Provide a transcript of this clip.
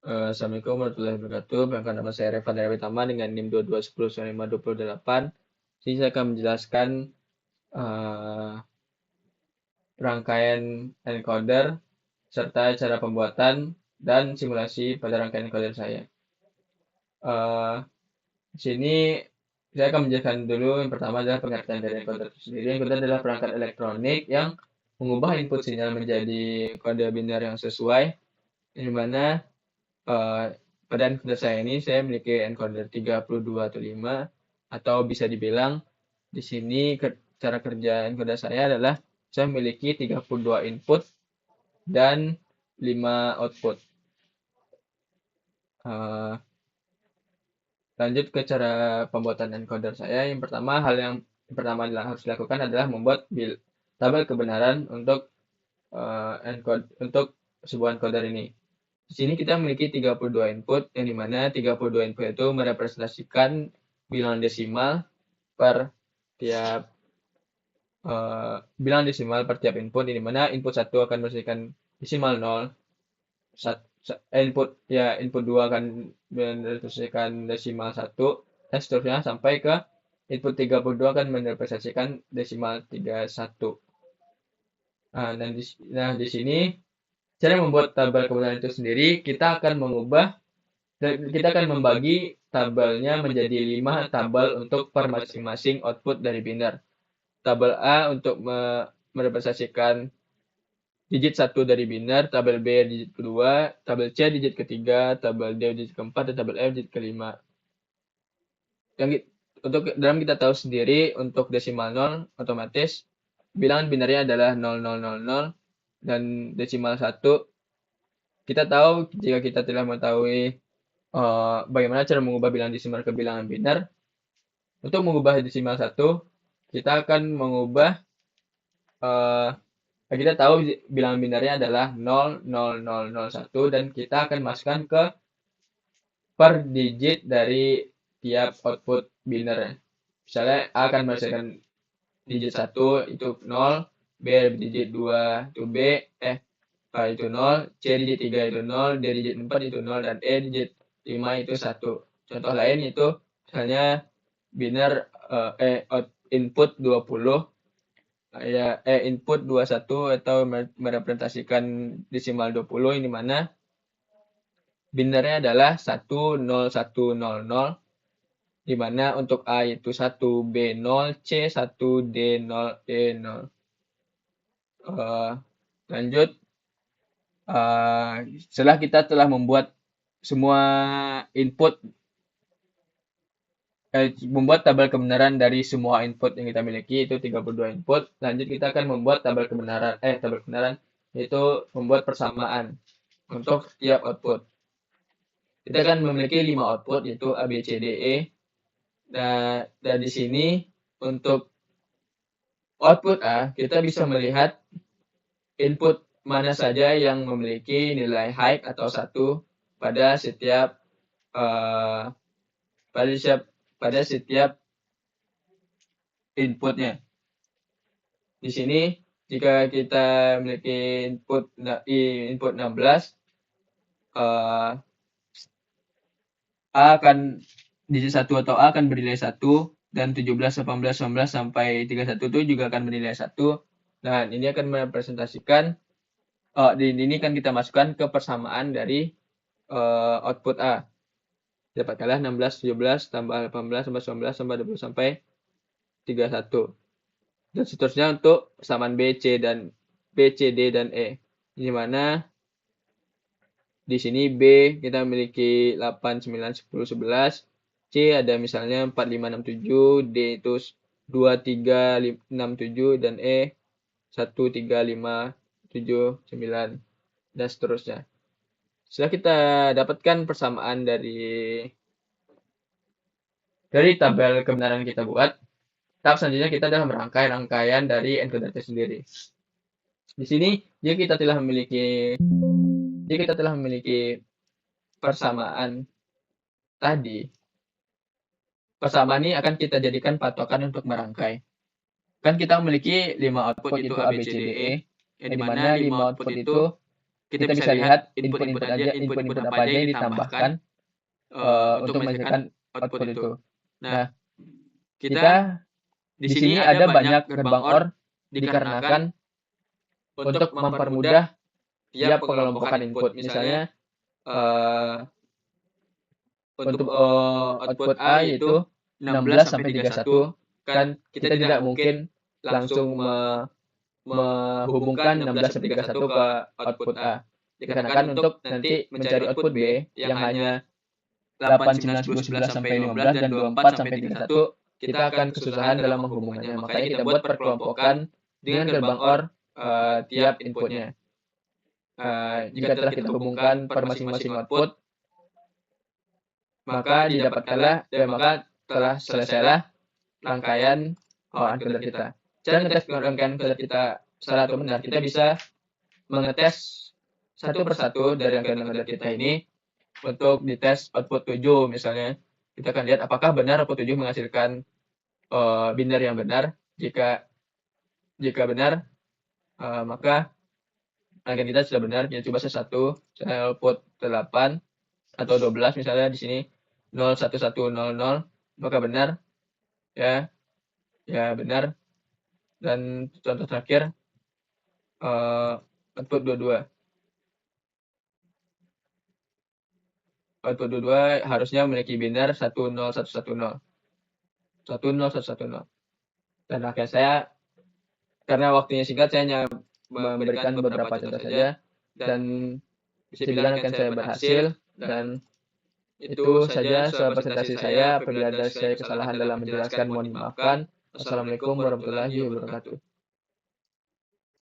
Assalamualaikum warahmatullahi wabarakatuh. Perkenalkan nama saya Revan Darawitama dengan NIM 22109528. Sini saya akan menjelaskan eh, rangkaian encoder serta cara pembuatan dan simulasi pada rangkaian encoder saya. Eh, di sini saya akan menjelaskan dulu yang pertama adalah pengertian dari encoder itu sendiri. Encoder adalah perangkat elektronik yang mengubah input sinyal menjadi kode biner yang sesuai, di mana eh, pada encoder saya ini saya memiliki encoder 3215 atau bisa dibilang di sini cara kerja encoder saya adalah saya memiliki 32 input dan 5 output. Eh, Lanjut ke cara pembuatan encoder saya. Yang pertama adalah harus dilakukan adalah membuat tabel kebenaran untuk untuk sebuah encoder ini. Di sini kita memiliki 32 input, yang dimana 32 input itu merepresentasikan bilangan desimal per tiap bilangan desimal per tiap input, di mana input 1 akan merepresentasikan desimal 0, input 2 akan merepresentasikan desimal 1, dan seterusnya sampai ke input 32 akan merepresentasikan desimal 31. Di sini cara membuat tabel kebenaran itu sendiri, kita akan membagi tabelnya menjadi 5 tabel untuk per masing-masing output dari biner. Tabel A untuk merepresentasikan digit 1 dari biner, tabel B digit kedua, tabel C digit ketiga, tabel D digit keempat, dan tabel F digit kelima. Dalam kita tahu sendiri, untuk desimal 0, otomatis bilangan binernya adalah 0000, dan desimal 1, kita tahu jika kita telah mengetahui bagaimana cara mengubah bilangan desimal ke bilangan biner. Untuk mengubah desimal 1, kita akan mengubah uh, kita tahu bilangan binernya adalah 00001, dan kita akan masukkan ke per digit dari tiap output biner. Misalnya A akan menghasilkan digit 1 itu 0, B digit 2 itu B, itu 0, C digit 3 itu 0, D digit 4 itu 0, dan E digit 5 itu 1. Contoh lain itu misalnya biner input 20, input 21 atau merepresentasikan desimal 20, ini mana binernya adalah 10100, di mana untuk A itu 1, B 0, C 1, D 0, E 0. Lanjut, setelah kita telah membuat semua input, membuat tabel kebenaran dari semua input yang kita miliki, itu 32 input. Lanjut kita akan membuat tabel kebenaran yaitu membuat persamaan untuk setiap output. Kita akan memiliki 5 output, yaitu A, B, C, D, E. Dan di sini untuk output A, kita bisa melihat input mana saja yang memiliki nilai high atau 1 pada setiap inputnya. Di sini jika kita memiliki input 16, A akan digit 1 atau A akan bernilai 1, dan 17, 18, 19 sampai 31 itu juga akan bernilai 1. Dan ini akan merepresentasikan ini kan kita masukkan ke persamaan dari output A. Dapatkanlah 16, 17 tambah 18 tambah 19 tambah 20 sampai 31. Dan seterusnya untuk persamaan B, C, D, dan E. Di mana di sini B kita memiliki 8, 9, 10, 11. C ada misalnya 4, 5, 6, 7. D itu 2, 3, 6, 7. Dan E 1, 3, 5, 7, 9. Dan seterusnya. Setelah kita dapatkan persamaan dari tabel kebenaran yang kita buat, tahap selanjutnya kita adalah merangkai rangkaian dari encoder itu sendiri. Di sini jika kita telah memiliki persamaan tadi, persamaan ini akan kita jadikan patokan untuk merangkai. Kan kita memiliki 5 output, itu A, B, C, D, E, yang dimana 5 output itu kita bisa lihat input-input apa aja yang ditambahkan untuk menghasilkan output itu. Nah, kita di sini ada banyak gerbang OR dikarenakan untuk mempermudah tiap pengelompokan input. Misalnya untuk output A yaitu 16 sampai 31, kan kita tidak mungkin langsung menghubungkan 16 sampai 31 ke output A. Dikarenakan untuk nanti mencari output B yang hanya 8, 9, 10, 11 sampai 15 dan 24 sampai 31, kita akan kesusahan dalam menghubungkannya. Makanya kita buat perkelompokan dengan gerbang OR tiap inputnya. Jika telah kita hubungkan per masing-masing output, maka telah selesailah rangkaian encoder kita. Cara ngetes rangkaian encoder kita salah atau benar, kita bisa mengetes satu persatu dari rangkaian encoder kita ini untuk dites output 7 misalnya. Kita akan lihat apakah benar output 7 menghasilkan binder yang benar. Jika benar, maka rangkaian kita sudah benar. Kita coba satu, saya output 8 atau 12 misalnya di sini 01100, maka benar ya benar. Dan contoh terakhir output 22 harusnya memiliki binder 10110. Dan akhirnya saya, karena waktunya singkat, saya hanya memberikan beberapa contoh saja, dan bisa dibilang akan saya berhasil. Dan itu saja soal presentasi saya. Apabila ada saya kesalahan dalam menjelaskan, mohon dimaafkan. Wassalamualaikum warahmatullahi wabarakatuh.